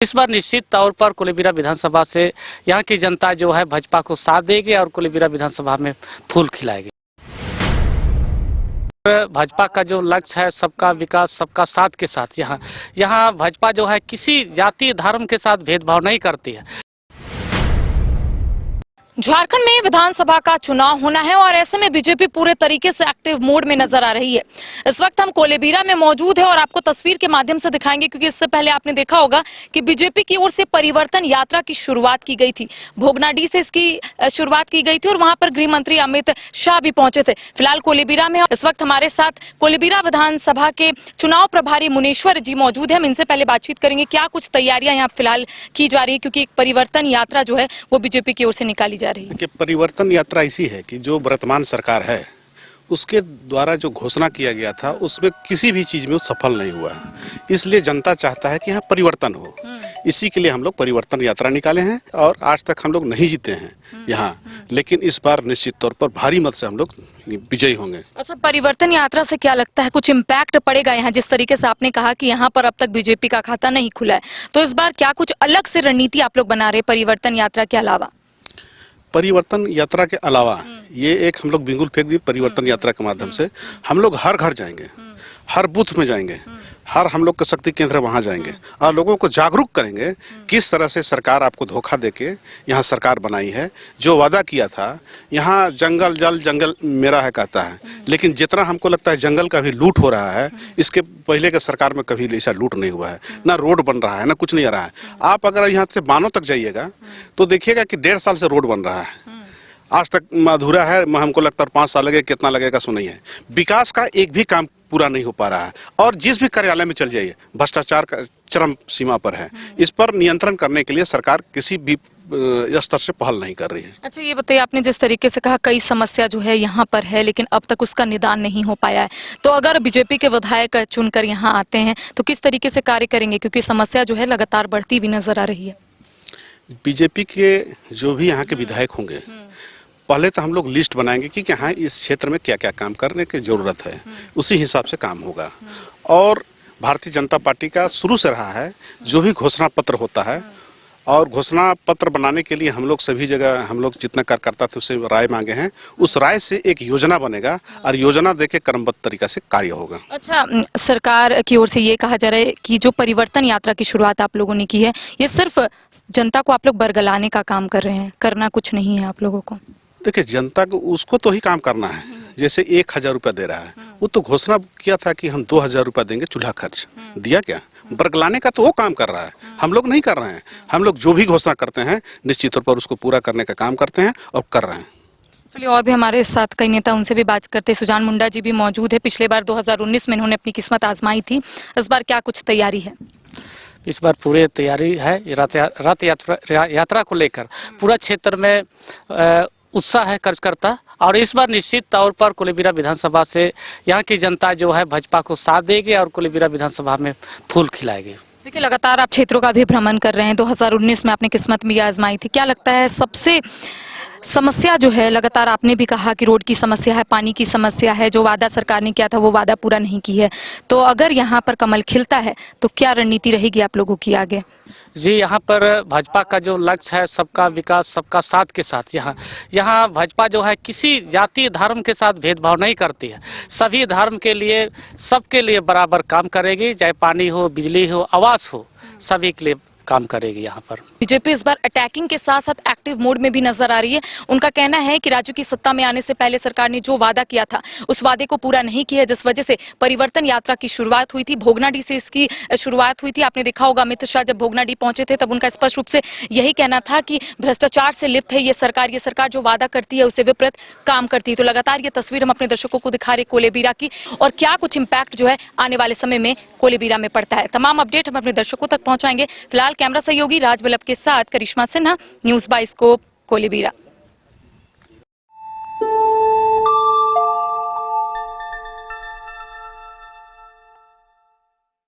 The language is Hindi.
इस बार निश्चित तौर पर कोलेबिरा विधानसभा से यहाँ की जनता जो है भाजपा को साथ देगी और कोलेबिरा विधानसभा में फूल खिलाएगी। भाजपा का जो लक्ष्य है सबका विकास सबका साथ के साथ, यहाँ भाजपा जो है किसी जाति धर्म के साथ भेदभाव नहीं करती है। झारखंड में विधानसभा का चुनाव होना है और ऐसे में बीजेपी पूरे तरीके से एक्टिव मोड में नजर आ रही है। इस वक्त हम कोलेबिरा में मौजूद है और आपको तस्वीर के माध्यम से दिखाएंगे, क्योंकि इससे पहले आपने देखा होगा कि बीजेपी की ओर से परिवर्तन यात्रा की शुरुआत की गई थी। भोगनाडीह से इसकी शुरुआत की गई थी और वहां पर गृह मंत्री अमित शाह भी पहुंचे थे। फिलहाल कोलेबिरा में इस वक्त हमारे साथ कोलेबिरा विधानसभा के चुनाव प्रभारी मुनेश्वर जी मौजूद है। हम इनसे पहले बातचीत करेंगे क्या कुछ तैयारियां यहाँ फिलहाल की जा रही है, क्योंकि एक परिवर्तन यात्रा जो है वो बीजेपी की ओर से निकाली जा रही है। कि परिवर्तन यात्रा ऐसी है कि जो वर्तमान सरकार है उसके द्वारा जो घोषणा किया गया था उसमें किसी भी चीज में वो सफल नहीं हुआ। इसलिए जनता चाहता है कि यहाँ परिवर्तन हो। इसी के लिए हम लोग परिवर्तन यात्रा निकाले हैं और आज तक हम लोग नहीं जीते हैं यहाँ, लेकिन इस बार निश्चित तौर पर भारी मत से हम लोग विजयी होंगे। अच्छा, परिवर्तन यात्रा से क्या लगता है कुछ इम्पैक्ट पड़ेगा यहाँ? जिस तरीके से आपने कहा कि यहाँ पर अब तक बीजेपी का खाता नहीं खुला है, तो इस बार क्या कुछ अलग से रणनीति आप लोग बना रहे परिवर्तन यात्रा के अलावा? परिवर्तन यात्रा के अलावा ये एक हम लोग बिंगुल फेंक दी। परिवर्तन यात्रा के माध्यम से हम लोग हर घर जाएंगे, हर बूथ में जाएंगे, हर हम लोग का शक्ति केंद्र वहाँ जाएंगे और लोगों को जागरूक करेंगे किस तरह से सरकार आपको धोखा देके यहाँ सरकार बनाई है। जो वादा किया था यहाँ जंगल जल जंगल मेरा है कहता है, लेकिन जितना हमको लगता है जंगल का भी लूट हो रहा है, इसके पहले के सरकार में कभी ऐसा लूट नहीं हुआ है। ना रोड बन रहा है ना कुछ नहीं आ रहा है। आप अगर यहाँ से बानो तक जाइएगा तो देखिएगा कि 1.5 साल से रोड बन रहा है, आज तक अधूरा है। हमको लगता है 5 साल लगेगा, कितना लगेगा सुनिए। विकास का एक भी काम पूरा नहीं हो पा रहा है और जिस भी कार्यालय में चल जाइए भ्रष्टाचार का चरम सीमा पर है। इस पर नियंत्रण करने के लिए सरकार किसी भी स्तर से पहल नहीं कर रही है। अच्छा, ये बताइए, आपने जिस तरीके से कहा कई समस्या जो है यहाँ पर है लेकिन अब तक उसका निदान नहीं हो पाया है, तो अगर बीजेपी के विधायक चुनकर यहाँ आते हैं तो किस तरीके से कार्य करेंगे, क्योंकि समस्या जो है लगातार बढ़ती हुई नजर आ रही है? बीजेपी के जो भी यहाँ के विधायक होंगे पहले तो हम लोग लिस्ट बनाएंगे कि हाँ इस क्षेत्र में क्या क्या काम करने की जरूरत है, उसी हिसाब से काम होगा। और भारतीय जनता पार्टी का शुरू से रहा है जो भी घोषणा पत्र होता है, और घोषणा पत्र बनाने के लिए हम लोग सभी जगह हम लोग जितना कार्यकर्ता थे उससे राय मांगे हैं। उस राय से एक योजना बनेगा और योजना देके क्रमबद्ध तरीका से कार्य होगा। अच्छा, सरकार की ओर से ये कहा जा रहा है कि जो परिवर्तन यात्रा की शुरुआत आप लोगों ने की है ये सिर्फ जनता को आप लोग बरगलाने का काम कर रहे हैं, करना कुछ नहीं है आप लोगों को? देखिए, जनता को उसको तो ही काम करना है। जैसे 1000 रुपया दे रहा है, वो तो घोषणा किया था कि हम 2000 रुपया देंगे चूल्हा खर्च, दिया क्या? बरगलाने का तो वो काम कर रहा है, हम लोग नहीं कर रहे हैं। हम लोग जो भी घोषणा करते हैं निश्चित तौर पर उसको पूरा करने का काम करते हैं और कर रहे हैं। चलिए, और भी हमारे साथ कई नेता, उनसे भी बात करते हैं। सुजान मुंडा जी भी मौजूद है। पिछले बार 2019 में इन्होंने अपनी किस्मत आजमाई थी, इस बार क्या कुछ तैयारी है? इस बार पूरी तैयारी है। रथ यात्रा को लेकर पूरा क्षेत्र में उत्साह है कार्यकर्ता, और इस बार निश्चित तौर पर कोलेबिरा विधानसभा से यहाँ की जनता जो है भाजपा को साथ देगी और कोलेबिरा विधानसभा में फूल खिलाएगी। देखिए, लगातार आप क्षेत्रों का भी भ्रमण कर रहे हैं। 2019 में आपने किस्मत भी आजमाई थी, क्या लगता है सबसे समस्या जो है, लगातार आपने भी कहा कि रोड की समस्या है, पानी की समस्या है, जो वादा सरकार ने किया था वो वादा पूरा नहीं की है, तो अगर यहाँ पर कमल खिलता है तो क्या रणनीति रहेगी आप लोगों की आगे? जी, यहाँ पर भाजपा का जो लक्ष्य है सबका विकास सबका साथ के साथ, यहाँ भाजपा जो है किसी जाति धर्म के साथ भेदभाव नहीं करती है। सभी धर्म के लिए सबके लिए बराबर काम करेगी, चाहे पानी हो, बिजली हो, आवास हो, सभी के लिए काम करेगी। यहाँ पर बीजेपी इस बार अटैकिंग के साथ साथ एक्टिव मोड में भी नजर आ रही है। उनका कहना है कि राज्य की सत्ता में आने से पहले सरकार ने जो वादा किया था उस वादे को पूरा नहीं किया, जिस वजह से परिवर्तन यात्रा की शुरुआत हुई थी। भोगनाडीह से इसकी शुरुआत हुई थी। आपने देखा होगा अमित शाह जब भोगनाडीह पहुंचे थे तब उनका स्पष्ट रूप से यही कहना था कि भ्रष्टाचार से लिप्त है ये सरकार जो वादा करती है उसे विपरीत काम करती है। तो लगातार ये तस्वीर हम अपने दर्शकों को दिखा रहे कोलेबिरा की, और क्या कुछ इम्पैक्ट जो है आने वाले समय में कोलेबिरा में पड़ता है, तमाम अपडेट हम अपने दर्शकों तक पहुंचाएंगे। फिलहाल कैमरा सहयोगी राज वल्लभ के साथ Karishma Sinha, news by scope, Kolebira.